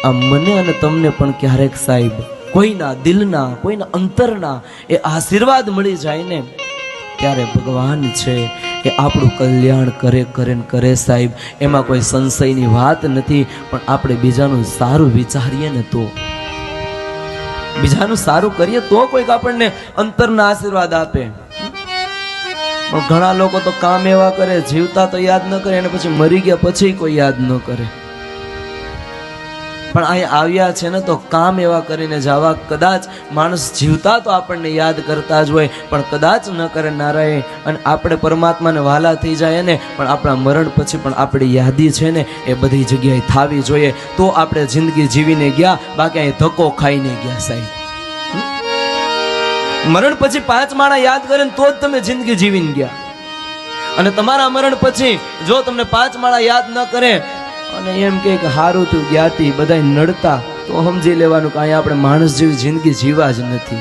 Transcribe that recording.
આ મને અને તમને પણ ક્યારેક સાહેબ કોઈના દિલના, કોઈના અંતરના એ આશીર્વાદ મળી જાય ને, ત્યારે ભગવાન છે એ આપણું કલ્યાણ કરે કરે ને કરે સાહેબ. એમાં કોઈ સંશયની વાત નથી. પણ આપણે બીજાનું સારું વિચારીએ ને તો, બીજાનું સારું કરીએ તો કોઈક આપણને અંતરના આશીર્વાદ આપે. પણ ઘણા લોકો તો કામ એવા કરે, જીવતા તો યાદ ન કરે, અને પછી મરી ગયા પછી કોઈ યાદ ન કરે. પણ અહીંયા આવ્યા છે ને તો કામ એવા કરીને જવા. કદાચ માણસ જીવતા તો આપણને યાદ કરતા જ હોય, પણ કદાચ ન કરે નારાયણ, અને આપણે પરમાત્માને વાલા થઈ જાય ને, પણ આપણા મરણ પછી પણ આપણી યાદી છે ને એ બધી જગ્યાએ થાવી જોઈએ. તો આપણે જિંદગી જીવીને ગયા, બાકી અહીં ધક્કો ખાઈને ગયા સાહેબ. મરણ પછી 5 માણા યાદ કરે ને તો જ તમે જિંદગી જીવીને ગયા. અને તમારા મરણ પછી જો તમને 5 માળા યાદ ન કરે અને એમ કે હારું તું જ્ઞાતિ બધા નડતા, તો સમજી લેવાનું કે અહીંયા આપણે માણસ જેવી જિંદગી જીવા જ નથી.